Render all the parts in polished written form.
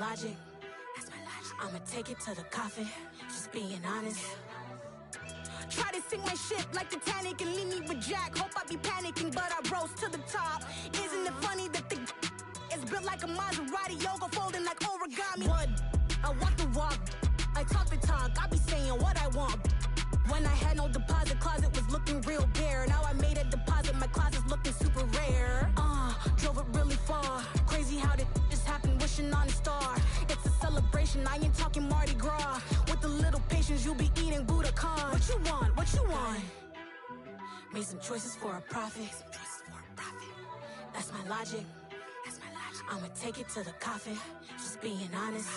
logic. I'ma take it to the coffin, just being honest. Try to sink my ship like Titanic and leave me with Jack. Hope I be panicking, but I rose to the top. Isn't it funny that the is built like a Maserati, yoga folding like origami? What? I walk the walk, I talk the talk, I be saying what I want. When I had no deposit, closet was looking real bare. Now I made a deposit, my closet's looking super rare. Drove it really far. Crazy how did this happen, wishing on a star. It's a celebration, I ain't talking Mardi Gras. With a little patience, you'll be eating Budokan. What you want? What you want? Made some choices for a profit. That's my logic. I'ma take it to the coffin, just being honest.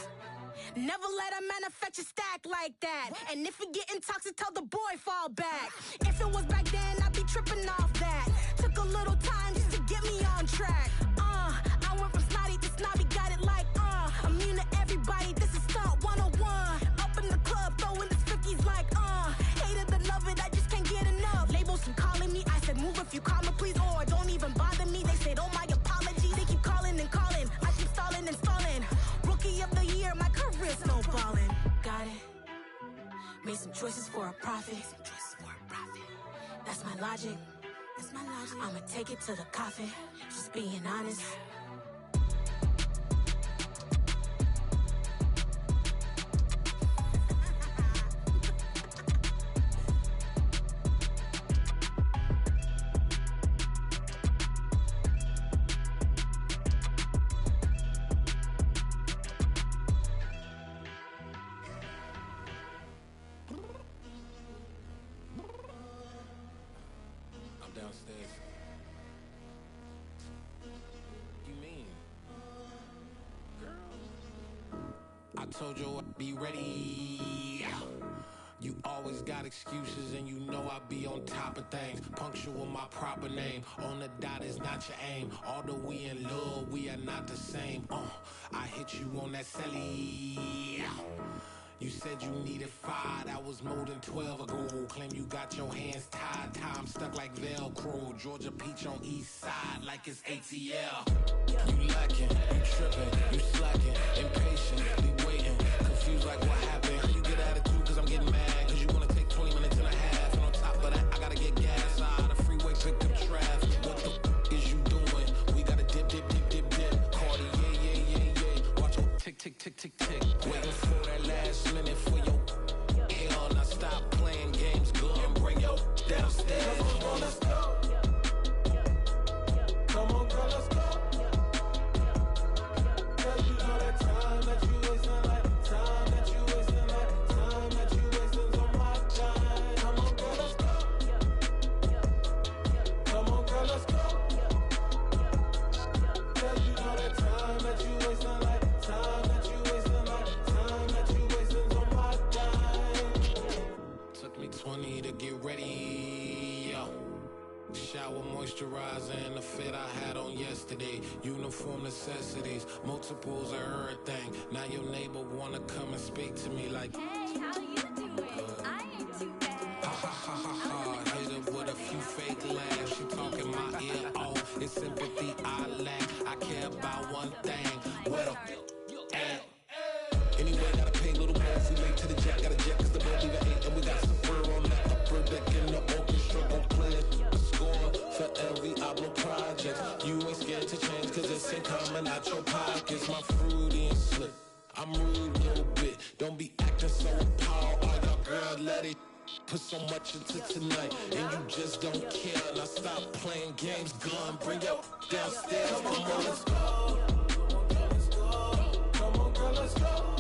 Never let a manufacture stack like that. And if we getting toxic, tell the boy fall back. If it was back then, I'd be tripping off that. Took a little time just to get me on track. I went from snotty to snobby, got it like immune to everybody, this is stunt 101. Up in the club, throwing the 50s like hated to love it, I just can't get enough. Labels from calling me, I said move if you call me please, or don't even bother me. They said oh my apology, they keep calling and calling. I keep stalling and stalling. Rookie of the year, my career snowballing. Got it. Made some choices for a profit. That's my logic. I'ma take it to the coffin, just being honest. Downstairs. You mean? Girl, I told you I'd be ready. You always got excuses and you know I be on top of things. Punctual my proper name. On the dot is not your aim. Although we in love, we are not the same. I hit you on that celly. You said you needed 5, that was more than 12 ago. Claim you got your hands tied, time stuck like Velcro. Georgia Peach on east side like it's ATL. You lacking, you tripping, you slacking, impatient, waiting, confused like what happened. You get attitude cause I'm getting mad, cause you wanna take 20 minutes and a half. And on top of that, I gotta get gas out of the freeway, picked up traffic. What the is you doing? We gotta dip, dip, dip, dip, dip. Cardi, yeah. Watch your tick, tick, tick, tick, tick. Waiting for that last minute for your hell. Now stop playing games, go and bring your downstairs. Come on, let's go. Come on, girl, let's go. Cause you know that time that you wasting, like time that you wasting, like time that you wasting on my time. Come on, girl, let's go. Come on, girl, let's go. Cause you know that time that you wasting, like time that you wasting, like time that you wasting on my time. Took me 20 to get ready, yo. Shower moisturizer and the fit I had on yesterday. Uniform necessities, multiples of everything. Now your neighbor wanna come and speak to me like, hey, how you doing? I ain't too bad. ha ha ha ha ha. Hit her with a few fake laughs. She talking my ear off. It's sympathy I lack. I care about one thing. Where the at? Anyway, gotta pay a little more if we late to the jet. Got a jet cause the boat even ate. And we got some fur on the upper deck in the orchestra. Gon' play a score for every Ablo project. You ain't scared to change cause it's in common out your pockets. My fruity and slick. I'm rude a little bit. Don't be acting so appalled. All y'all girl, let it put so much into tonight. And you just don't care. Now stop playing games, gun. Bring your downstairs. Come on, let's go. Come on, girl, let's go.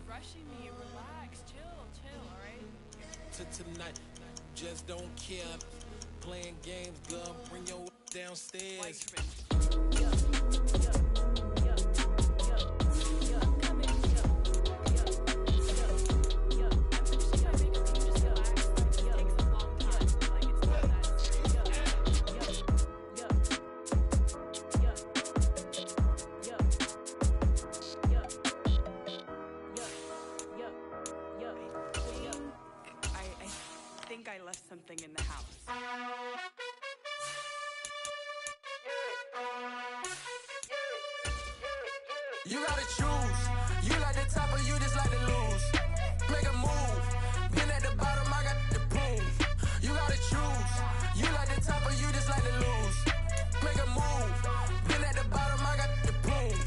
Rushing me, relax, chill, alright? Tonight, just don't care. Playing games, girl, bring your downstairs. left something in the house. You gotta choose. You like the top or you just like to lose. Make a move. Been at the bottom, I got the prove. You gotta choose. You like the top or you just like to lose. Make a move. Been at the bottom, I got the prove.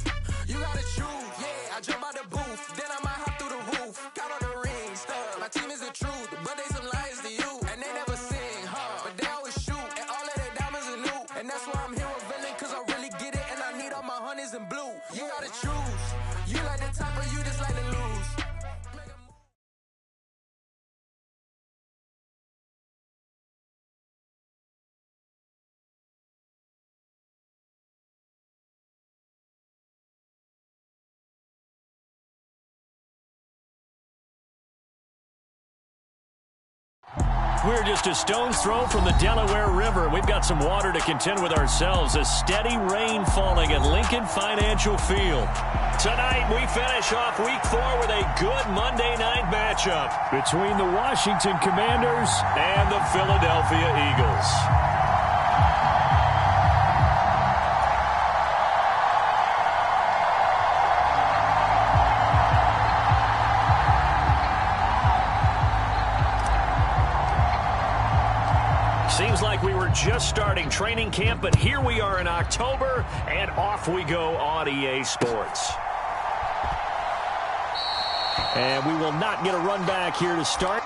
You gotta choose. Yeah, I jump out the booth. Then I might hop through the roof. Count on the rings. My team is the truth, but they some liars to you. And they never sing, huh? But they always shoot. And all of their diamonds are new. And that's why I'm here revealing, cause I really get it. And I need all my honeys in blue. You gotta choose. You like the top or you just like to lose. We're just a stone's throw from the Delaware River. We've got some water to contend with ourselves. A steady rain falling at Lincoln Financial Field. Tonight, we finish off Week 4 with a good Monday night matchup between the Washington Commanders and the Philadelphia Eagles. Seems like we were just starting training camp, but here we are in October, and off we go on EA Sports. And we will not get a run back here to start.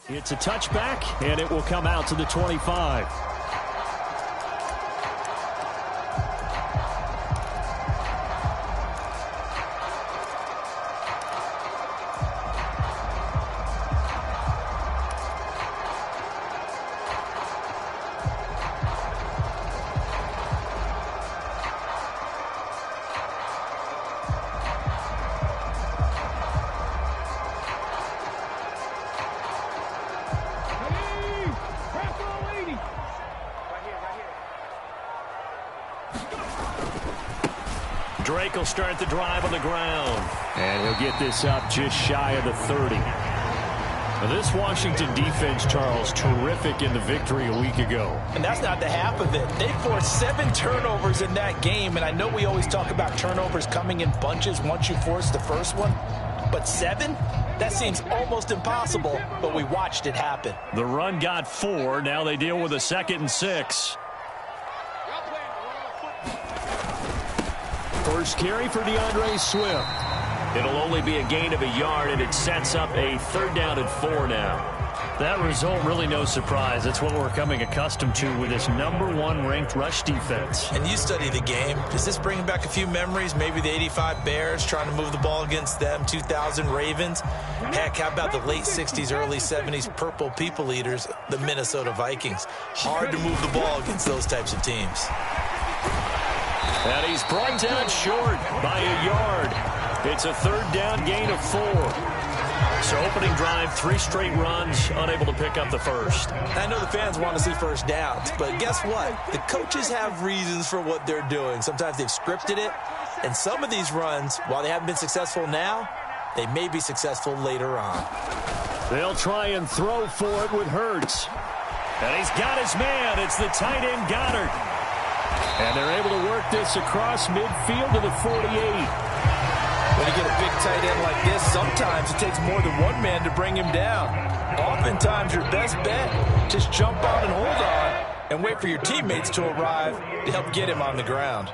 It's a touchback, and it will come out to the 25. Drake will start the drive on the ground. And he'll get this up just shy of the 30. Now this Washington defense, Charles, terrific in the victory a week ago. And that's not the half of it. They forced 7 turnovers in that game. And I know we always talk about turnovers coming in bunches once you force the first one. But 7? That seems almost impossible, but we watched it happen. The run got 4. Now they deal with a 2nd and 6. First carry for DeAndre Swift. It'll only be a gain of a yard, and it sets up a 3rd down and 4 now. That result, really no surprise. That's what we're coming accustomed to with this #1 ranked rush defense. And you study the game. Is this bringing back a few memories? Maybe the 85 Bears trying to move the ball against them, 2000 Ravens. Heck, how about the late 60s, early 70s Purple People Eaters, the Minnesota Vikings? Hard to move the ball against those types of teams. And he's brought down short by a yard. It's a 3rd down gain of 4. So opening drive, 3 straight runs, unable to pick up the first. I know the fans want to see first downs, but guess what? The coaches have reasons for what they're doing. Sometimes they've scripted it, and some of these runs, while they haven't been successful now, they may be successful later on. They'll try and throw for it with Hurts. And he's got his man. It's the tight end Goddard. And they're able to work this across midfield to the 48. When you get a big tight end like this, sometimes it takes more than one man to bring him down. Oftentimes, your best bet, just jump on and hold on and wait for your teammates to arrive to help get him on the ground.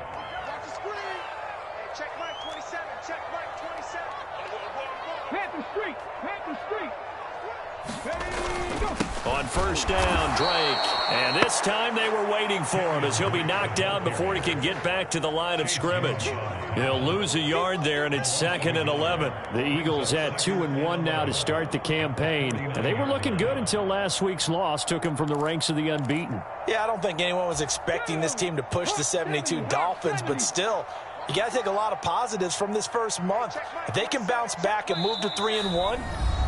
On first down, Drake. And this time they were waiting for him as he'll be knocked down before he can get back to the line of scrimmage. He'll lose a yard there, and it's 2nd and 11. The Eagles at 2-1 now to start the campaign. And they were looking good until last week's loss took them from the ranks of the unbeaten. Yeah, I don't think anyone was expecting this team to push the 72 Dolphins, but still, you got to take a lot of positives from this first month. If they can bounce back and move to 3-1,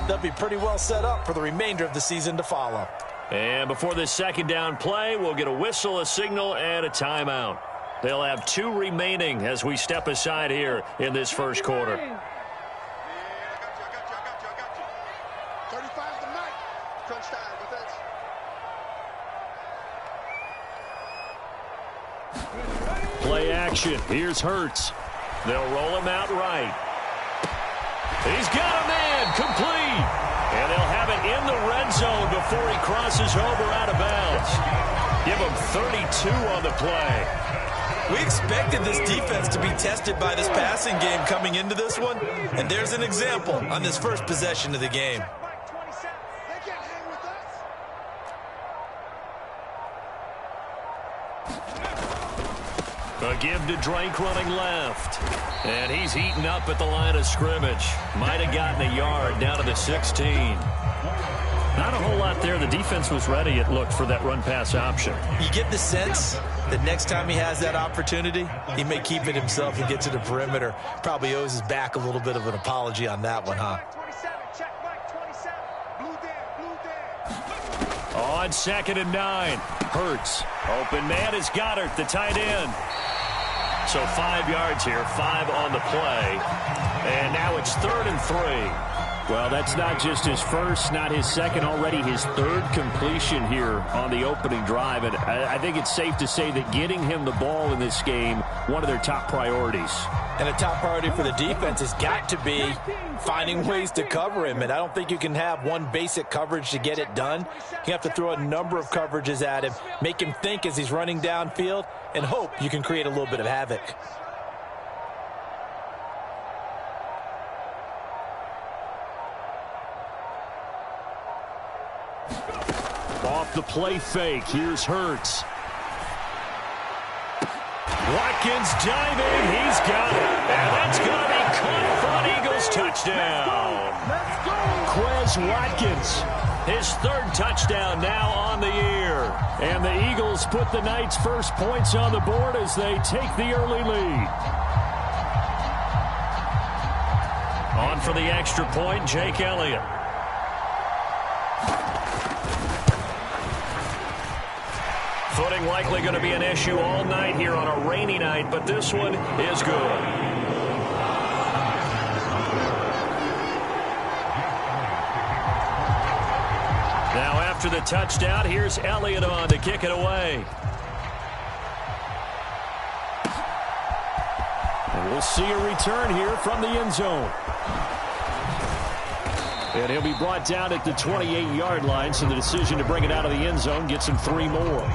they'll be pretty well set up for the remainder of the season to follow. And before this 2nd down play, we'll get a whistle, a signal, and a timeout. They'll have 2 remaining as we step aside here in this first quarter. Yeah, I got you. 35 tonight. Crunch time, defense. Play action. Here's Hurts. They'll roll him out right. He's got a man, complete. And they'll have it in the red zone before he crosses over out of bounds. Give him 32 on the play. We expected this defense to be tested by this passing game coming into this one, and there's an example on this first possession of the game. A give to Drake running left. And he's heating up at the line of scrimmage. Might have gotten a yard down to the 16. Not a whole lot there. The defense was ready, it looked, for that run-pass option. You get the sense that next time he has that opportunity, he may keep it himself and get to the perimeter. Probably owes his back a little bit of an apology on that one, huh? On 2nd and 9. Hurts. Open man is Goddard, the tight end. So 5 yards here, 5 on the play. And now it's 3rd and 3. Well, that's not just his first, not his second, already his 3rd completion here on the opening drive. And I think it's safe to say that getting him the ball in this game, one of their top priorities. And a top priority for the defense has got to be finding ways to cover him. And I don't think you can have one basic coverage to get it done. You have to throw a number of coverages at him, make him think as he's running downfield, and hope you can create a little bit of havoc. the play fake. Here's Hurts. Watkins diving. He's got it. And that's going to be caught for an Eagles touchdown. Quez Watkins, his third touchdown now on the year. And the Eagles put the Knights' first points on the board as they take the early lead. On for the extra point, Jake Elliott. Footing likely going to be an issue all night here on a rainy night, but this one is good. Now after the touchdown, here's Elliott on to kick it away. And we'll see a return here from the end zone. And he'll be brought down at the 28-yard line, so the decision to bring it out of the end zone gets him 3 more.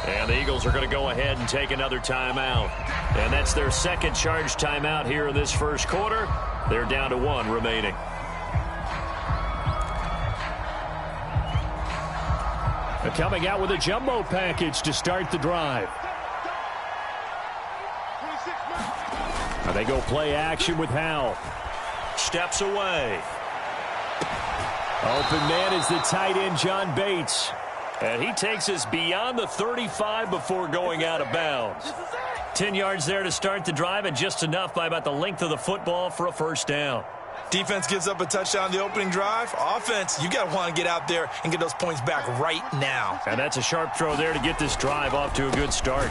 And the Eagles are going to go ahead and take another timeout. And that's their second charge timeout here in this first quarter. They're down to 1 remaining. They're coming out with a jumbo package to start the drive. And they go play action with Howell. Steps away. Open man is the tight end, John Bates. And he takes us beyond the 35 before going out of bounds. 10 yards there to start the drive, and just enough by about the length of the football for a first down. Defense gives up a touchdown on the opening drive. Offense, you got to want to get out there and get those points back right now. And that's a sharp throw there to get this drive off to a good start.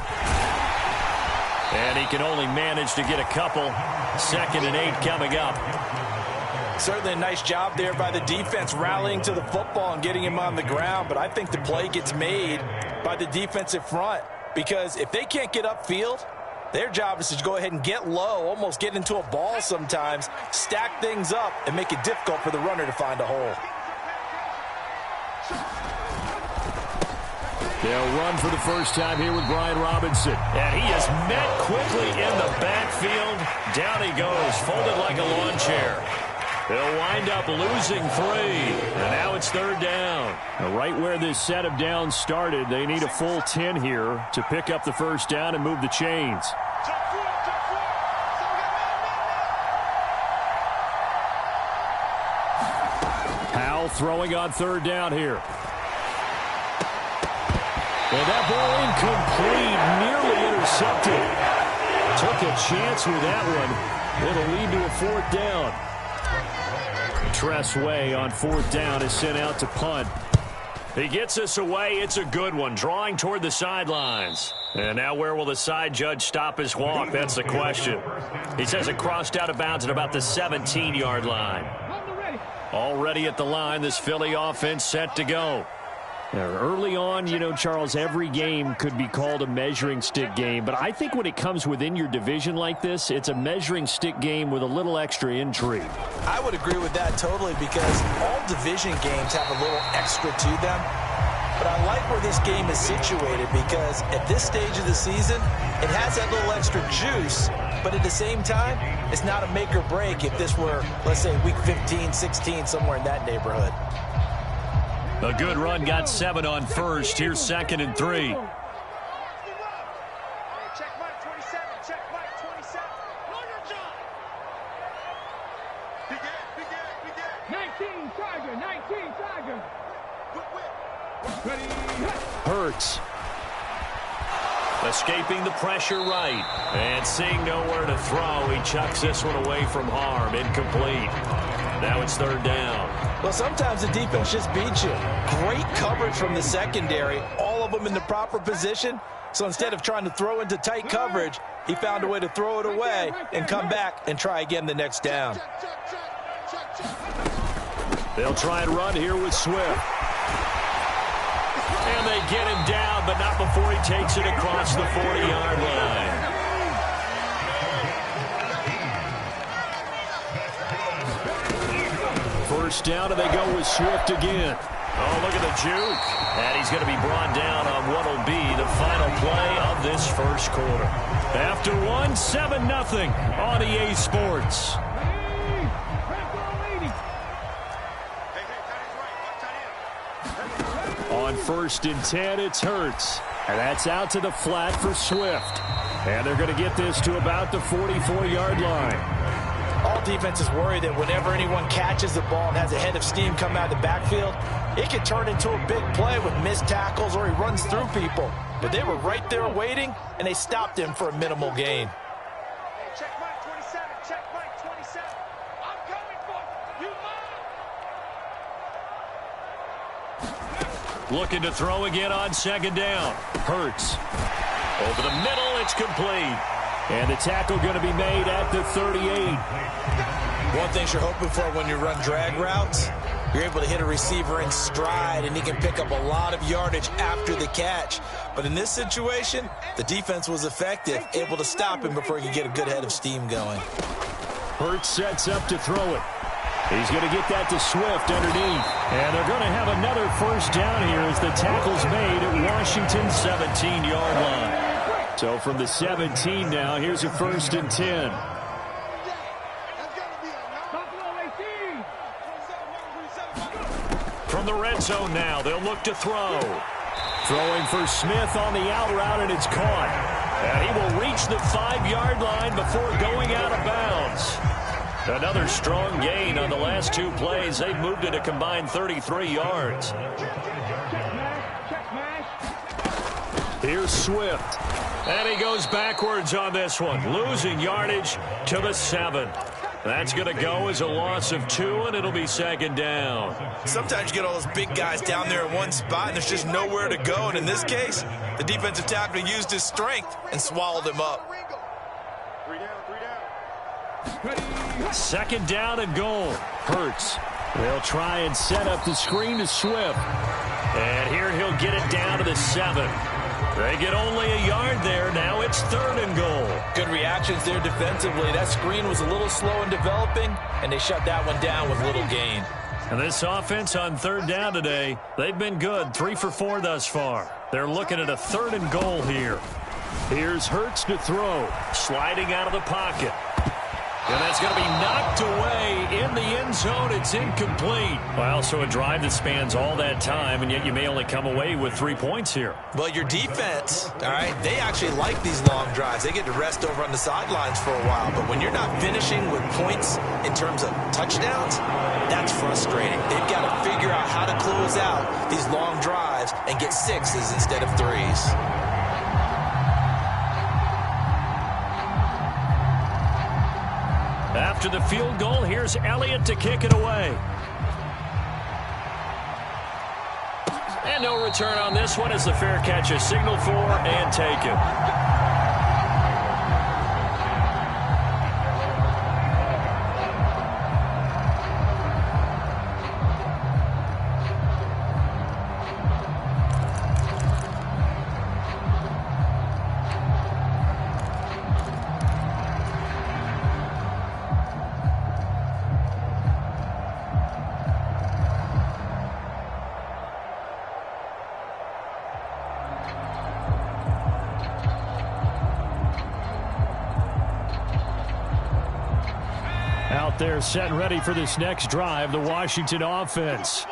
And he can only manage to get a couple. 2nd and 8 coming up. Certainly a nice job there by the defense rallying to the football and getting him on the ground, but I think the play gets made by the defensive front because if they can't get upfield, their job is to go ahead and get low, almost get into a ball sometimes, stack things up, and make it difficult for the runner to find a hole. They'll run for the first time here with Brian Robinson. And he is met quickly in the backfield. Down he goes, folded like a lawn chair. They'll wind up losing 3. And now it's 3rd down. Now right where this set of downs started, they need a full 10 here to pick up the first down and move the chains. Howell throwing on 3rd down here. And that ball incomplete, nearly intercepted. Took a chance with that one. It'll lead to a 4th down. Tress Way on 4th down is sent out to punt. He gets us away. It's a good one, drawing toward the sidelines. And now where will the side judge stop his walk? That's the question. He says it crossed out of bounds at about the 17-yard line. Already at the line, this Philly offense set to go. Now, early on, you know, Charles, every game could be called a measuring stick game. But I think when it comes within your division like this, it's a measuring stick game with a little extra intrigue. I would agree with that totally because all division games have a little extra to them. But I like where this game is situated because at this stage of the season, it has that little extra juice. But at the same time, it's not a make or break if this were, let's say, week 15, 16, somewhere in that neighborhood. A good run got 7 on first. Here's 2nd and 3. Check Mike 27. Check Mike 27. On your job. Begin. 19 Tiger. 19 Tiger. Ready. Hurts. Escaping the pressure right. And seeing nowhere to throw, he chucks this one away from harm. Incomplete. Now it's 3rd down. Well, sometimes the defense just beats you. Great coverage from the secondary, all of them in the proper position. So instead of trying to throw into tight coverage, he found a way to throw it away and come back and try again the next down. They'll try and run here with Swift. And they get him down, but not before he takes it across the 40-yard line. First down, and they go with Swift again. Oh, look at the juke. And he's going to be brought down on what will be the final play of this first quarter. After one, 7-0 on EA Sports. On 1st and 10, it's Hurts. And that's out to the flat for Swift. And they're going to get this to about the 44-yard line. All defenses worry that whenever anyone catches the ball and has a head of steam come out of the backfield, it can turn into a big play with missed tackles or he runs through people. But they were right there waiting, and they stopped him for a minimal gain. Hey, check Mike 27. Check Mike 27. I'm coming for you, Looking to throw again on 2nd down. Hurts. Over the middle, it's complete. And the tackle going to be made at the 38. One thing you're hoping for when you run drag routes, you're able to hit a receiver in stride, and he can pick up a lot of yardage after the catch. But in this situation, the defense was effective, able to stop him before he could get a good head of steam going. Hurts sets up to throw it. He's going to get that to Swift underneath. And they're going to have another first down here as the tackle's made at Washington's 17-yard line. So from the 17 now, here's a 1st and 10. From the red zone now, they'll look to throw. Throwing for Smith on the out route, and it's caught. And he will reach the 5-yard line before going out of bounds. Another strong gain on the last 2 plays. They've moved it a combined 33 yards. Here's Swift. And he goes backwards on this one, losing yardage to the 7. That's going to go as a loss of 2, and it'll be 2nd down. Sometimes you get all those big guys down there in one spot, and there's just nowhere to go. And in this case, the defensive tackle used his strength and swallowed him up. 2nd down and goal. Hurts. They'll try and set up the screen to Swift. And here he'll get it down to the 7. They get only a yard there. Now it's 3rd and goal. Good reactions there defensively. That screen was a little slow in developing, and they shut that one down with little gain. And this offense on 3rd down today, they've been good. 3 for 4 thus far. They're looking at a 3rd and goal here. Here's Hurts to throw. Sliding out of the pocket. And that's going to be knocked away in the end zone. It's incomplete. Well, so a drive that spans all that time, and yet you may only come away with 3 points here. Well, your defense, all right, they actually like these long drives. They get to rest over on the sidelines for a while. But when you're not finishing with points in terms of touchdowns, that's frustrating. They've got to figure out how to close out these long drives and get 6s instead of 3s. After the field goal, here's Elliott to kick it away. And no return on this one as the fair catch is signaled for and taken. They're set and ready for this next drive, the Washington offense.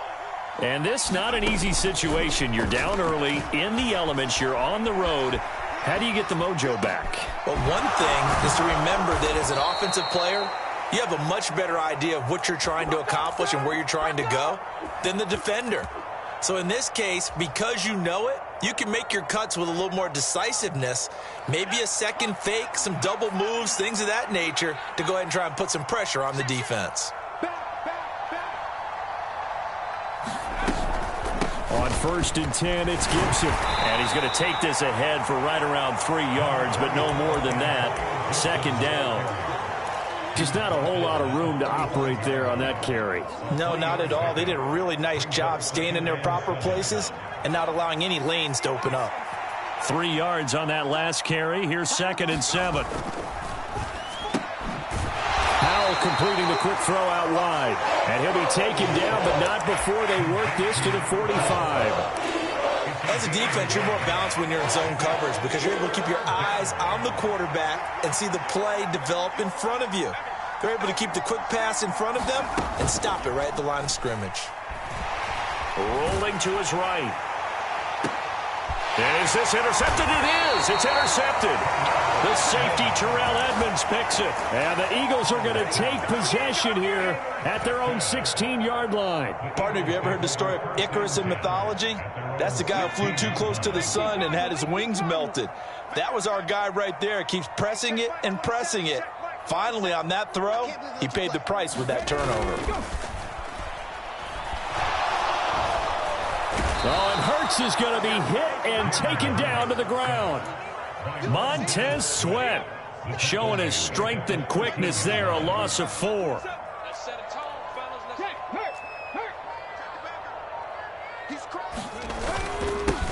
And this not an easy situation. You're down early, in the elements, you're on the road. How do you get the mojo back? Well, one thing is to remember that as an offensive player, you have a much better idea of what you're trying to accomplish and where you're trying to go than the defender. So in this case, because you know it, you can make your cuts with a little more decisiveness, maybe a second fake, some double moves, things of that nature, to go ahead and try and put some pressure on the defense. On 1st and 10, it's Gibson. And he's going to take this ahead for right around 3 yards, but no more than that. 2nd down. Just not a whole lot of room to operate there on that carry. No, not at all. They did a really nice job staying in their proper places and not allowing any lanes to open up. 3 yards on that last carry. Here's 2nd and 7. Powell completing the quick throw out wide. And he'll be taken down, but not before they work this to the 45. As a defense, you're more balanced when you're in zone coverage because you're able to keep your eyes on the quarterback and see the play develop in front of you. They're able to keep the quick pass in front of them and stop it right at the line of scrimmage. Rolling to his right. And is this intercepted? It is. It's intercepted. The safety, Terrell Edmonds, picks it. And the Eagles are going to take possession here at their own 16-yard line. Partner, have you ever heard the story of Icarus in mythology? That's the guy who flew too close to the sun and had his wings melted. That was our guy right there. Keeps pressing it and pressing it. Finally, on that throw, he paid the price with that turnover. Oh, and Hurts is going to be hit and taken down to the ground. Montez Sweat showing his strength and quickness there, a loss of 4.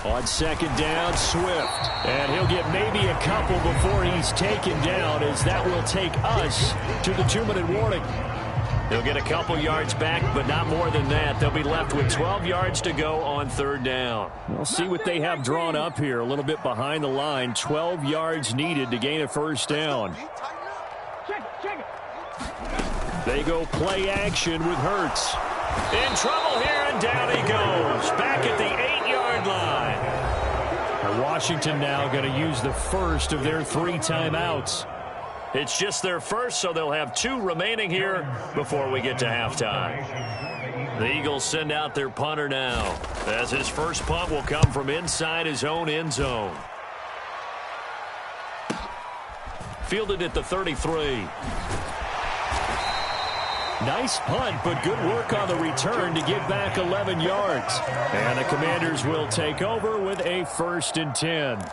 On 2nd down, Swift. And he'll get maybe a couple before he's taken down, as that will take us to the 2-minute warning. They'll get a couple yards back, but not more than that. They'll be left with 12 yards to go on 3rd down. We'll see what they have drawn up here. A little bit behind the line. 12 yards needed to gain a 1st down. They go play action with Hurts. In trouble here, and down he goes. Back at the 8-yard line. And Washington now going to use the first of their 3 timeouts. It's just their first, so they'll have 2 remaining here before we get to halftime. The Eagles send out their punter now, as his first punt will come from inside his own end zone. Fielded at the 33. Nice punt, but good work on the return to get back 11 yards. And the Commanders will take over with a 1st and 10.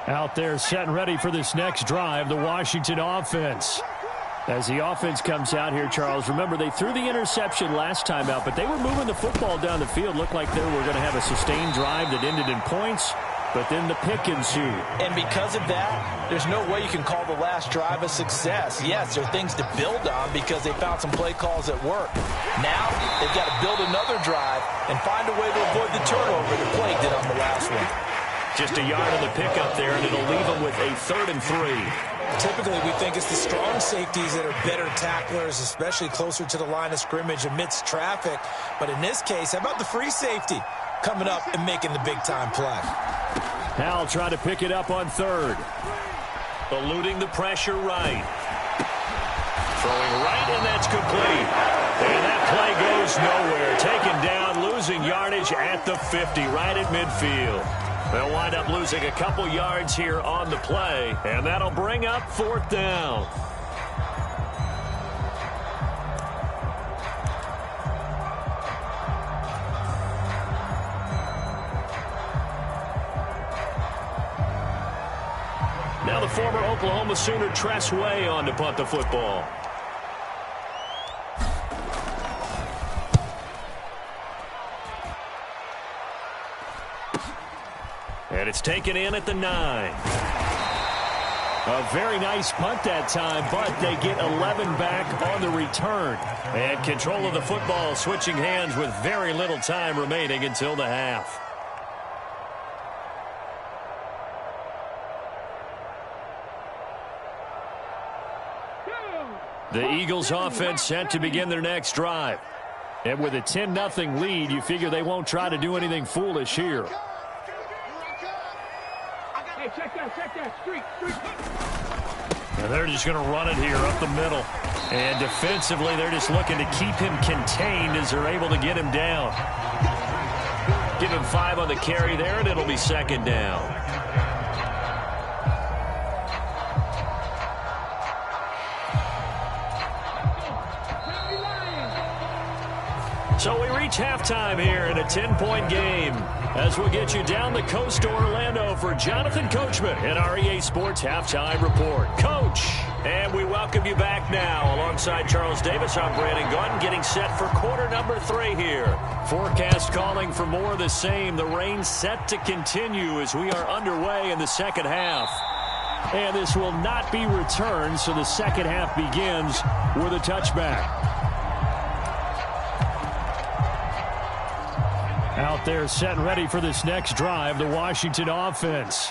Out there set and ready for this next drive, the Washington offense. As the offense comes out here, Charles, remember they threw the interception last time out, but they were moving the football down the field. Looked like they were going to have a sustained drive that ended in points, but then the pick ensued. And because of that, there's no way you can call the last drive a success. Yes, there are things to build on because they found some play calls that work. Now they've got to build another drive and find a way to avoid the turnover that plagued it on the last one. Just a yard on the pickup there, and it'll leave them with a 3rd and 3. Typically, we think it's the strong safeties that are better tacklers, especially closer to the line of scrimmage amidst traffic. But in this case, how about the free safety coming up and making the big-time play? Howell trying to pick it up on 3rd. Eluding the pressure right. Throwing right, and that's complete. And that play goes nowhere. Taken down, losing yardage at the 50, right at midfield. They'll wind up losing a couple yards here on the play, and that'll bring up 4th down. Now the former Oklahoma Sooner Tress Way on to punt the football. And it's taken in at the 9. A very nice punt that time, but they get 11 back on the return. And control of the football switching hands with very little time remaining until the half. The Eagles offense set to begin their next drive. And with a 10-0 lead, you figure they won't try to do anything foolish here. Hey, check that, street. And they're just going to run it here up the middle. And defensively, they're just looking to keep him contained as they're able to get him down. Give him 5 on the carry there, and it'll be 2nd down. So we reach halftime here in a 10-point game as we'll get you down the coast to Orlando for Jonathan Coachman in our EA Sports Halftime Report. Coach, and we welcome you back now alongside Charles Davis. I'm Brandon Gordon getting set for quarter number 3 here. Forecast calling for more of the same. The rain set to continue as we are underway in the second half. And this will not be returned, so the second half begins with a touchback. Out there set and ready for this next drive, the Washington offense.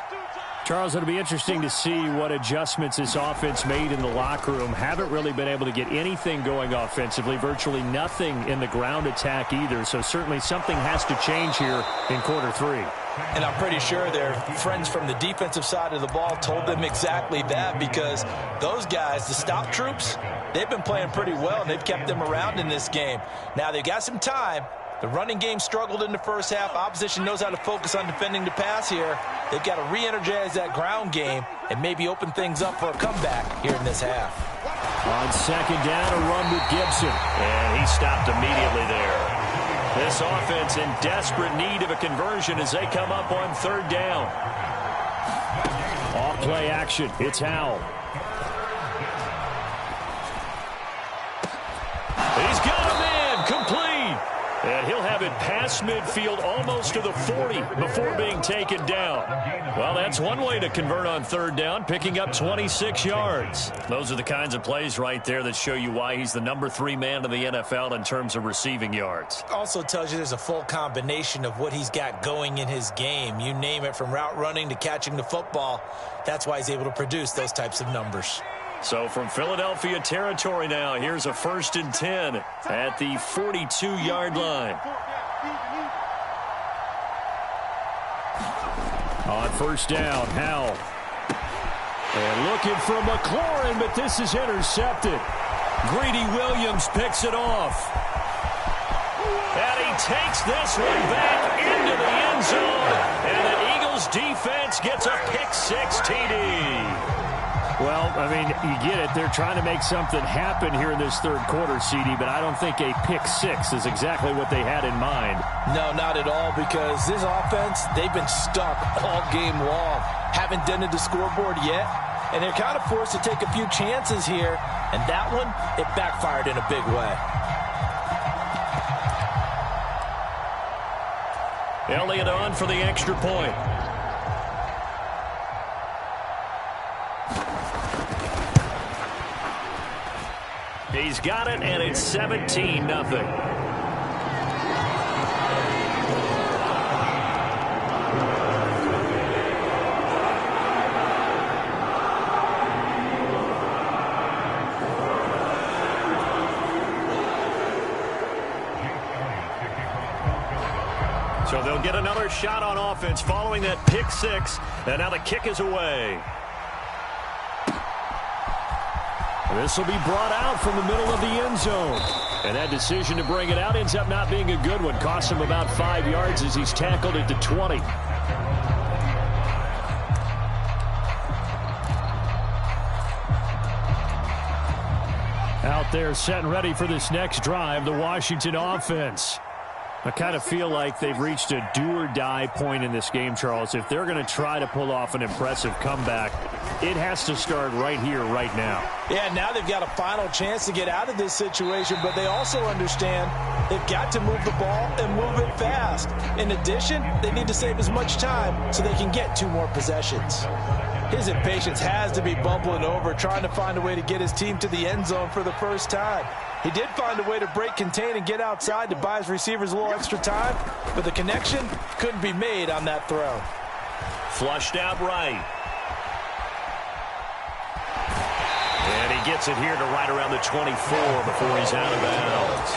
Charles, it'll be interesting to see what adjustments this offense made in the locker room. Haven't really been able to get anything going offensively, virtually nothing in the ground attack either. So certainly something has to change here in quarter 3. And I'm pretty sure their friends from the defensive side of the ball told them exactly that, because those guys, the stop troops, they've been playing pretty well, and they've kept them around in this game. Now they've got some time. The running game struggled in the first half. Opposition knows how to focus on defending the pass here. They've got to re-energize that ground game and maybe open things up for a comeback here in this half. On second down, a run with Gibson. And he stopped immediately there. This offense in desperate need of a conversion as they come up on third down. Off play action. It's Howell. He's got him in. Complete. And he'll have it past midfield almost to the 40 before being taken down. Well, that's one way to convert on third down, picking up 26 yards. Those are the kinds of plays right there that show you why he's the number 3 man in the NFL in terms of receiving yards. Also tells you there's a full combination of what he's got going in his game. You name it, from route running to catching the football. That's why he's able to produce those types of numbers. So from Philadelphia territory now, here's a 1st and 10 at the 42-yard line. On first down, Howell. And looking for McLaurin, but this is intercepted. Greedy Williams picks it off. And he takes this one back into the end zone. And the Eagles defense gets a pick-6 TD. Well, I mean, you get it. They're trying to make something happen here in this third quarter, CD, but I don't think a pick-6 is exactly what they had in mind. No, not at all, because this offense, they've been stuck all game long. Haven't dented the scoreboard yet, and they're kind of forced to take a few chances here, and that one, it backfired in a big way. Elliott on for the extra point. He's got it, and it's 17-0. So they'll get another shot on offense following that pick-6, and now the kick is away. This will be brought out from the middle of the end zone. And that decision to bring it out ends up not being a good one. Costs him about 5 yards as he's tackled at the 20. Out there set and ready for this next drive, the Washington offense. I kind of feel like they've reached a do-or-die point in this game, Charles. If they're going to try to pull off an impressive comeback, it has to start right here, right now. Yeah, now they've got a final chance to get out of this situation, but they also understand they've got to move the ball and move it fast. In addition, they need to save as much time so they can get 2 more possessions. His impatience has to be bubbling over, trying to find a way to get his team to the end zone for the first time. He did find a way to break contain and get outside to buy his receivers a little extra time, but the connection couldn't be made on that throw. Flushed out right. And he gets it here to right around the 24 before he's out of bounds.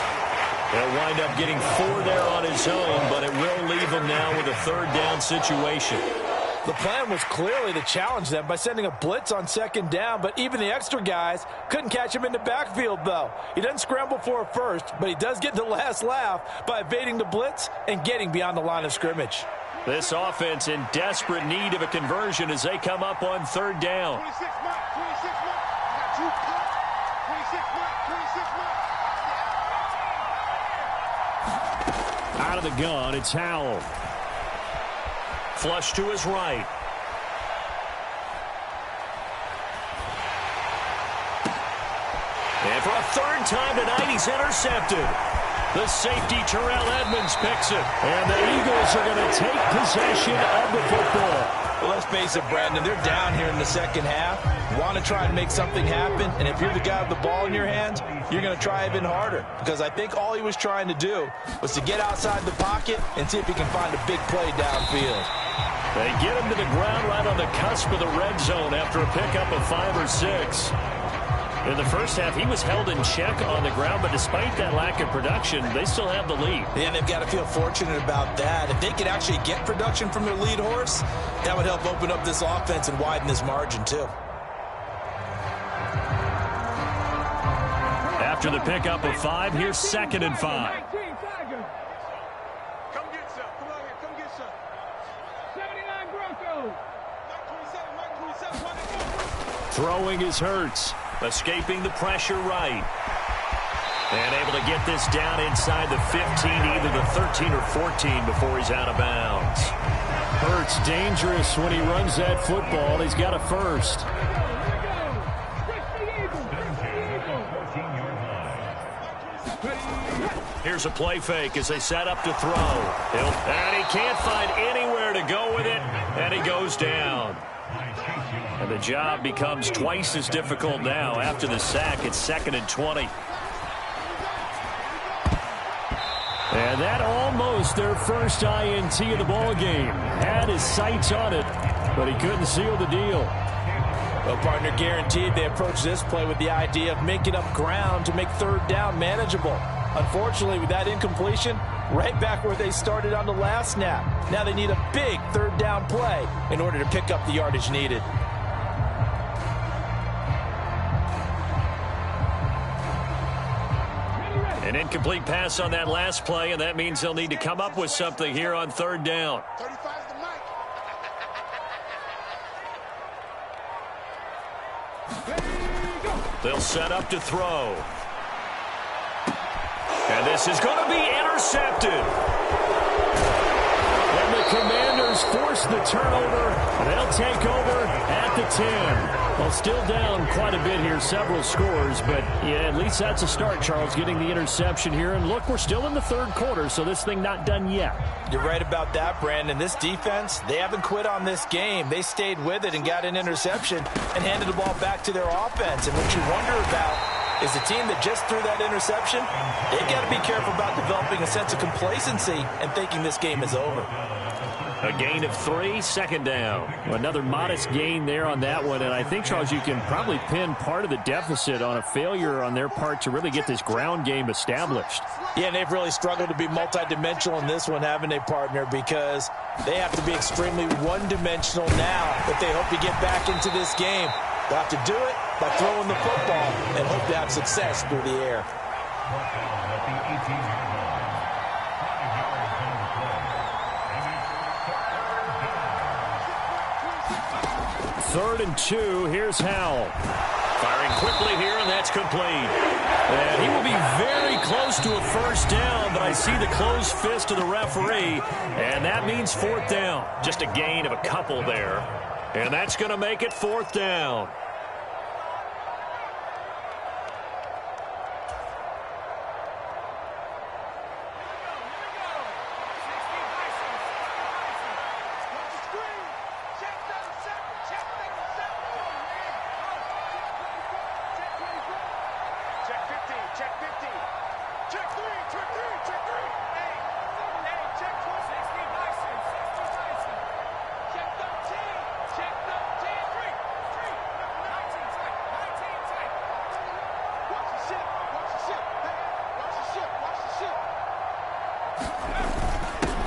He'll wind up getting 4 there on his own, but it will leave him now with a third down situation. The plan was clearly to challenge them by sending a blitz on second down, but even the extra guys couldn't catch him in the backfield, though. He doesn't scramble for a first, but he does get the last laugh by evading the blitz and getting beyond the line of scrimmage. This offense in desperate need of a conversion as they come up on third down. 26 mark, 26 mark. Got 2 cut. 26 mark, 26 mark. Out of the gun, it's Howell. Flush to his right. And for a third time tonight, he's intercepted. The safety, Terrell Edmonds, picks it. And the Eagles are going to take possession of the football. Well, let's face it, Brandon, they're down here in the second half. Want to try and make something happen, and if you're the guy with the ball in your hands, you're going to try even harder. Because I think all he was trying to do was to get outside the pocket and see if he can find a big play downfield. They get him to the ground right on the cusp of the red zone after a pickup of 5 or 6. In the first half, he was held in check on the ground, but despite that lack of production, they still have the lead. And they've got to feel fortunate about that. If they could actually get production from their lead horse, that would help open up this offense and widen this margin, too. After the pickup of 5, here's 2nd and 5. Come get some. Come on here. Come get some. 79 Broncos. Mike 27, Mike 27. Throwing is Hurts. Escaping the pressure right. And able to get this down inside the 15, either the 13 or 14 before he's out of bounds. Hurts dangerous when he runs that football. He's got a first. Here's a play fake as they set up to throw. And he can't find anywhere to go with it, and he goes down. And the job becomes twice as difficult now. After the sack, it's 2nd and 20. And that almost their first INT of the ball game. Had his sights on it, but he couldn't seal the deal. Well, partner, guaranteed they approach this play with the idea of making up ground to make 3rd down manageable. Unfortunately, with that incompletion, right back where they started on the last snap. Now they need a big 3rd down play in order to pick up the yardage needed. An incomplete pass on that last play, and that means they'll need to come up with something here on 3rd down. 35's the mic. They'll set up to throw. And this is going to be intercepted. And the Commanders force the turnover. They'll take over at the 10. Well, still down quite a bit here, several scores, but yeah, at least that's a start, Charles, getting the interception here. And look, we're still in the 3rd quarter, so this thing not done yet. You're right about that, Brandon. This defense, they haven't quit on this game. They stayed with it and got an interception and handed the ball back to their offense. And what you wonder about is the team that just threw that interception, they've got to be careful about developing a sense of complacency and thinking this game is over. A gain of 3, 2nd down. Another modest gain there on that one, and I think, Charles, you can probably pin part of the deficit on a failure on their part to really get this ground game established. Yeah, and they've really struggled to be multidimensional in this one, haven't they, partner? Because they have to be extremely one-dimensional now if they hope to get back into this game. They'll have to do it by throwing the football and hope to have success through the air. 3rd and 2, here's Howell. Firing quickly here, and that's complete. And he will be very close to a 1st down, but I see the closed fist of the referee, and that means 4th down. Just a gain of a couple there. And that's going to make it 4th down.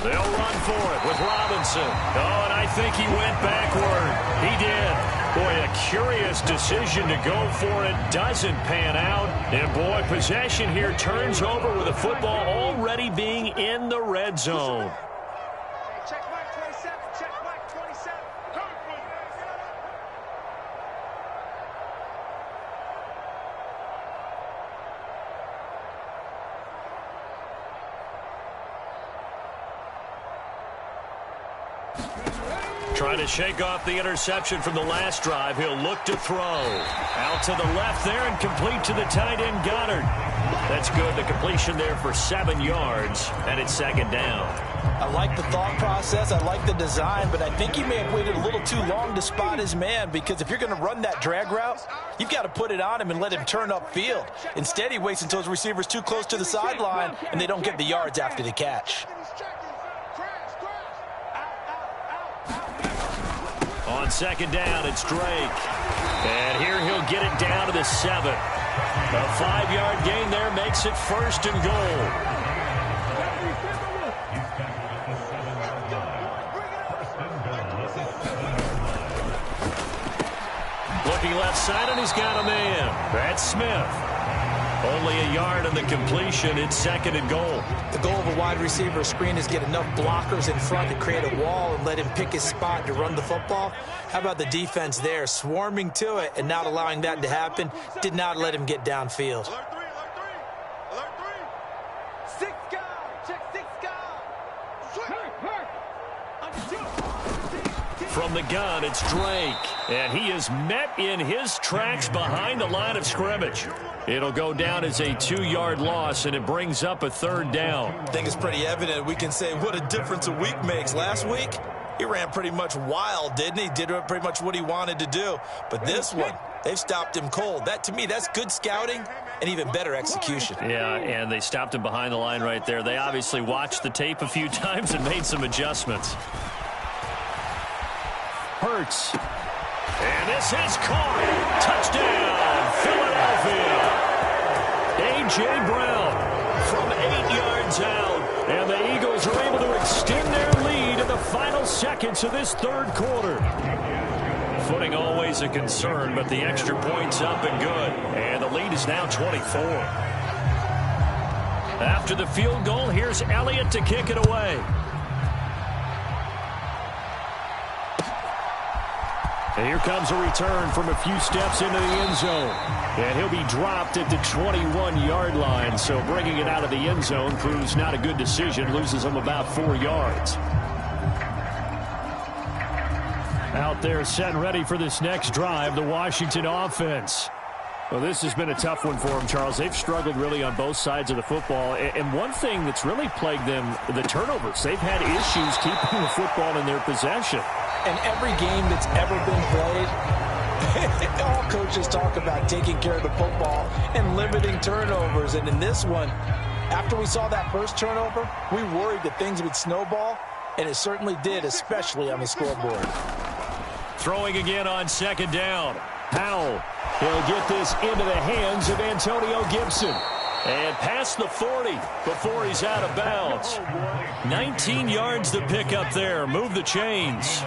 They'll run for it with Robinson. Oh, and I think he went backward. He did. Boy, a curious decision to go for it. Doesn't pan out. And, boy, possession here turns over with the football already being in the red zone. Check Mike 27. Check Mike 27. Trying to shake off the interception from the last drive. He'll look to throw. Out to the left there and complete to the tight end, Goddard. That's good. The completion there for 7 yards, and it's second down. I like the thought process. I like the design, but I think he may have waited a little too long to spot his man, because if you're going to run that drag route, you've got to put it on him and let him turn upfield. Instead, he waits until his receiver's too close to the sideline, and they don't get the yards after the catch. On second down, it's Drake. And here he'll get it down to the 7. A 5-yard gain there makes it first and goal. Looking left side, and he's got a man. That's Smith. Only a yard on the completion. It's second and goal. The goal of a wide receiver screen is get enough blockers in front to create a wall and let him pick his spot to run the football. How about the defense there, swarming to it and not allowing that to happen? Did not let him get downfield. Alert 3, alert 3, alert 3. 6 guard, check 6 guard. From the gun, it's Drake. And he is met in his tracks behind the line of scrimmage. It'll go down as a 2-yard loss, and it brings up a third down. I think it's pretty evident. We can say what a difference a week makes. Last week, he ran pretty much wild, didn't he? Did pretty much what he wanted to do. But this one, they've stopped him cold. That, to me, that's good scouting and even better execution. Yeah, and they stopped him behind the line right there. They obviously watched the tape a few times and made some adjustments. Hurts. And this is caught. Touchdown, Philadelphia. A.J. Brown from 8 yards out. And the Eagles are able to extend their lead in the final seconds of this third quarter. Footing always a concern, but the extra point's up and good. And the lead is now 24. After the field goal, here's Elliott to kick it away. And here comes a return from a few steps into the end zone. And he'll be dropped at the 21-yard line. So bringing it out of the end zone proves not a good decision. Loses him about 4 yards. Out there set and ready for this next drive, the Washington offense. Well, this has been a tough one for them, Charles. They've struggled really on both sides of the football. And one thing that's really plagued them, the turnovers. They've had issues keeping the football in their possession. And every game that's ever been played, all coaches talk about taking care of the football and limiting turnovers. And in this one, after we saw that first turnover, we worried that things would snowball, and it certainly did, especially on the scoreboard. Throwing again on second down. Powell, he'll get this into the hands of Antonio Gibson. And past the 40 before he's out of bounds. 19 yards to pick up there. Move the chains.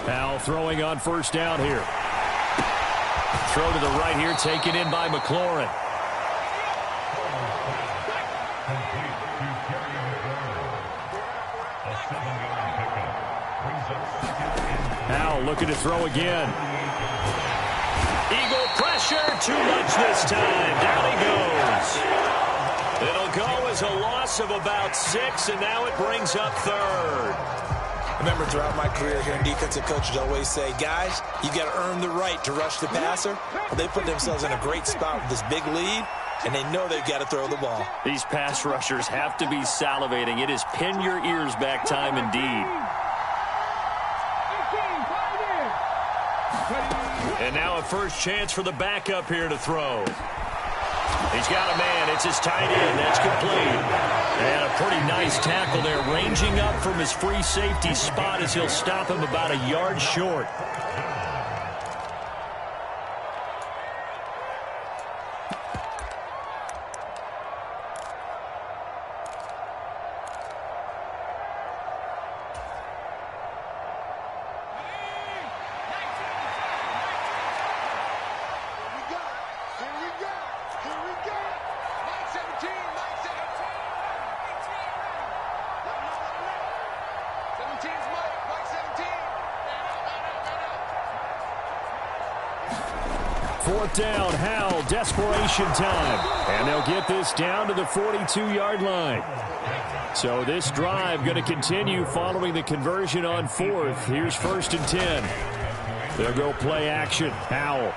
Powell throwing on first down here. Throw to the right here, taken in by McLaurin. Powell looking to throw again. Eagle pressure, too much this time. Down he goes. It'll go as a loss of about 6, and now it brings up third. I remember throughout my career hearing defensive coaches always say, guys, you got to earn the right to rush the passer. Well, they put themselves in a great spot with this big lead, and they know they've got to throw the ball. These pass rushers have to be salivating. It is pin your ears back time indeed. And now a first chance for the backup here to throw. He's got a man. It's his tight end. That's complete. And a pretty nice tackle there, ranging up from his free safety spot as he'll stop him about a yard short. 4th down. Howell, desperation time. And they'll get this down to the 42-yard line. So this drive going to continue following the conversion on 4th. Here's 1st and 10. They'll go play action. Howell.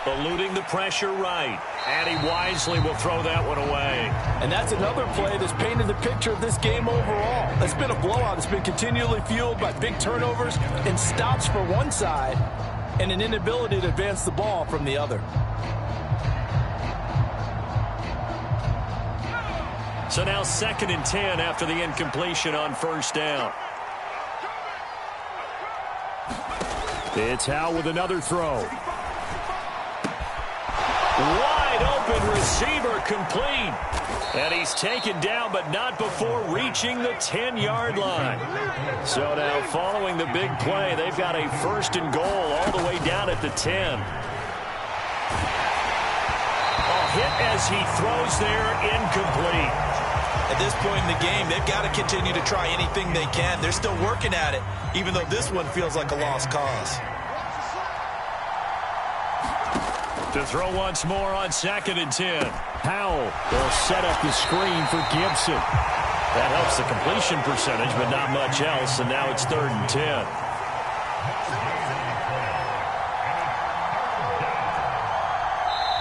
Eluding the pressure right. And he wisely will throw that one away. And that's another play that's painted the picture of this game overall. It's been a blowout. It's been continually fueled by big turnovers and stops for one side and an inability to advance the ball from the other. So now 2nd and 10 after the incompletion on 1st down. It's Howell with another throw. Wide open receiver complete. And he's taken down, but not before reaching the 10-yard line. So now following the big play, they've got a 1st and goal all the way down at the 10. A hit as he throws there, incomplete. At this point in the game, they've got to continue to try anything they can. They're still working at it, even though this one feels like a lost cause. To throw once more on 2nd and 10. Howell will set up the screen for Gibson. That helps the completion percentage, but not much else, and now it's 3rd and 10.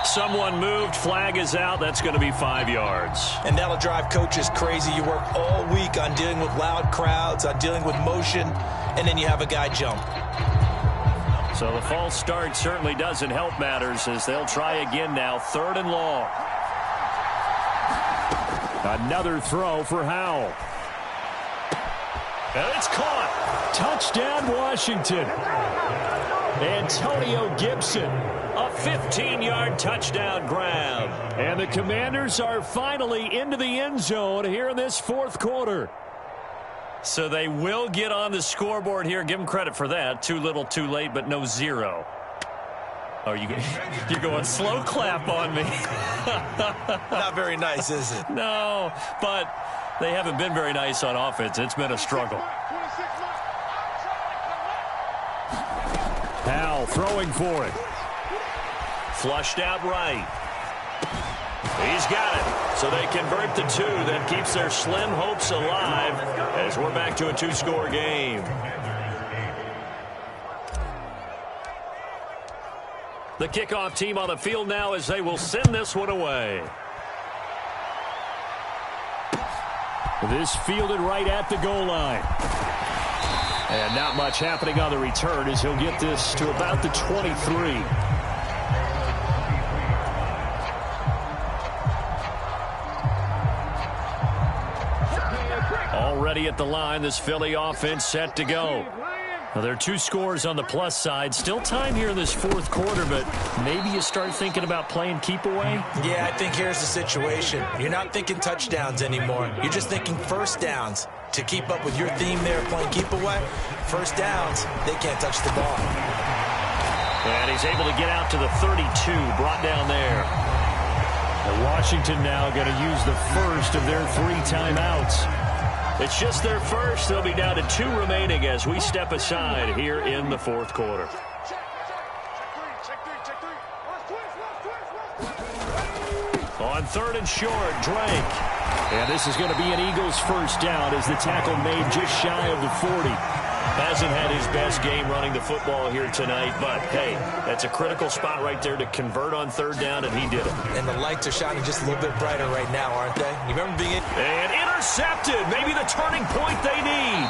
Someone moved, flag is out. That's going to be 5 yards. And that'll drive coaches crazy. You work all week on dealing with loud crowds, on dealing with motion, and then you have a guy jump. So the false start certainly doesn't help matters as they'll try again now. 3rd and long. Another throw for Howell. And it's caught. Touchdown, Washington. Antonio Gibson. A 15-yard touchdown grab. And the Commanders are finally into the end zone here in this 4th quarter. So they will get on the scoreboard here. Give them credit for that. Too little, too late, but no 0. Oh, you're going slow clap on me. Not very nice, is it? No, but they haven't been very nice on offense. It's been a struggle. Howell throwing for it. Flushed out right. He's got it. So they convert the 2. That keeps their slim hopes alive as we're back to a 2-score game. The kickoff team on the field now as they will send this one away. This fielded right at the goal line. And not much happening on the return as he'll get this to about the 23. Already at the line, this Philly offense set to go. Now, there are 2 scores on the plus side. Still time here in this 4th quarter, but maybe you start thinking about playing keep away? Yeah, I think here's the situation. You're not thinking touchdowns anymore. You're just thinking 1st downs. To keep up with your theme there, playing keep away, 1st downs, they can't touch the ball. And he's able to get out to the 32, brought down there. And Washington now going to use the first of their 3 timeouts. It's just their first. They'll be down to 2 remaining as we step aside here in the 4th quarter. On 3rd and short, Drake. And this is going to be an Eagles 1st down as the tackle made just shy of the 40. Hasn't had his best game running the football here tonight, but hey, that's a critical spot right there to convert on 3rd down, and he did it. And the lights are shining just a little bit brighter right now, aren't they? You remember being And intercepted, maybe the turning point they need.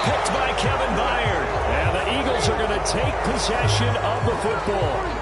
Picked by Kevin Byard. And the Eagles are going to take possession of the football.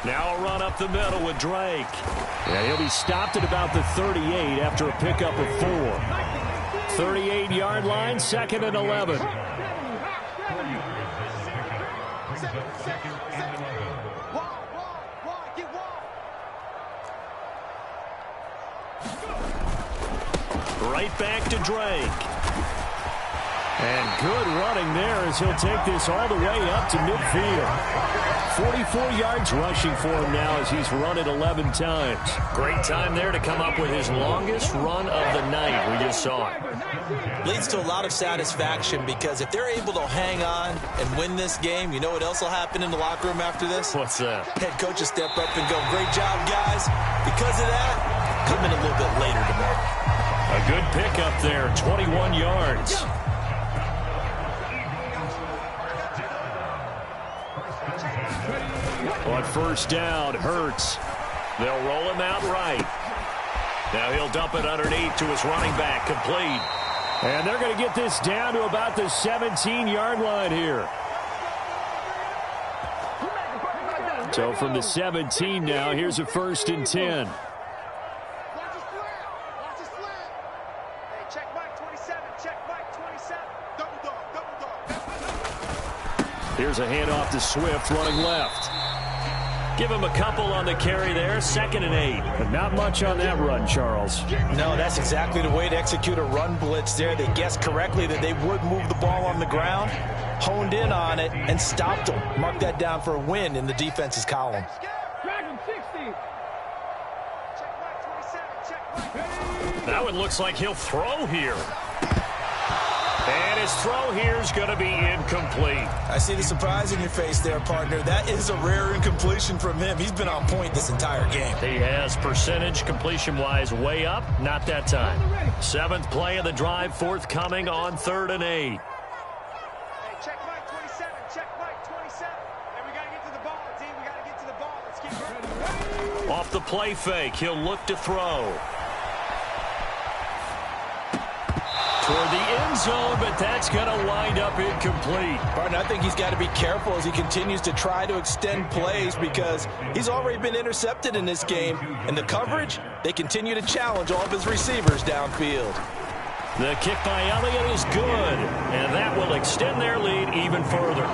Now a run up the middle with Drake. Yeah, he'll be stopped at about the 38 after a pickup of 4. 38-yard line, 2nd and 11. Right back to Drake. And good running there as he'll take this all the way up to midfield. 44 yards rushing for him now as he's run it 11 times. Great time there to come up with his longest run of the night. We just saw it. Leads to a lot of satisfaction because if they're able to hang on and win this game, you know what else will happen in the locker room after this? What's that? Head coach will step up and go, great job, guys. Because of that, come in a little bit later tomorrow. A good pickup there, 21 yards. On first down, Hurts. They'll roll him out right. Now he'll dump it underneath to his running back, complete. And they're going to get this down to about the 17-yard line here. So from the 17 now, here's a 1st and 10. Here's a handoff to Swift running left. Give him a couple on the carry there, 2nd and 8. But not much on that run, Charles. No, that's exactly the way to execute a run blitz there. They guessed correctly that they would move the ball on the ground, honed in on it, and stopped them. Mark that down for a win in the defense's column. That one looks like he'll throw here. And his throw here is going to be incomplete. I see the surprise in your face there, partner. That is a rare incompletion from him. He's been on point this entire game. He has percentage completion-wise way up. Not that time. 7th play of the drive, forthcoming on 3rd and 8. Hey, check Mike 27. Check Mike 27. Hey, we got to get to the ball, D. We got to get to the ball. Let's keep running. Off the play fake, he'll look to throw. Toward the end zone, but that's going to wind up incomplete. Partner, I think he's got to be careful as he continues to try to extend plays because he's already been intercepted in this game. And the coverage, they continue to challenge all of his receivers downfield. The kick by Elliott is good, and that will extend their lead even further.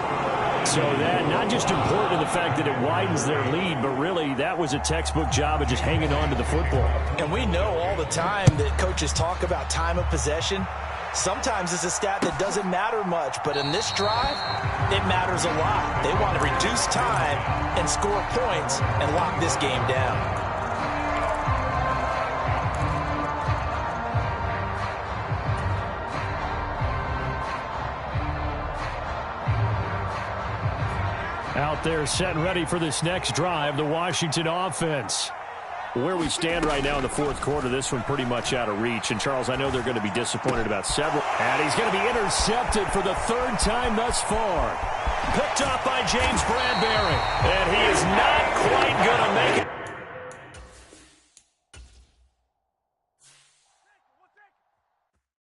So that not just important in the fact that it widens their lead, but really that was a textbook job of just hanging on to the football. And we know all the time that coaches talk about time of possession. Sometimes it's a stat that doesn't matter much, but in this drive, it matters a lot. They want to reduce time and score points and lock this game down. Out there set and ready for this next drive, the Washington offense. Where we stand right now in the 4th quarter, this one pretty much out of reach. And, Charles, I know they're going to be disappointed about several. And he's going to be intercepted for the 3rd time thus far. Picked up by James Bradbury. And he is not quite going to make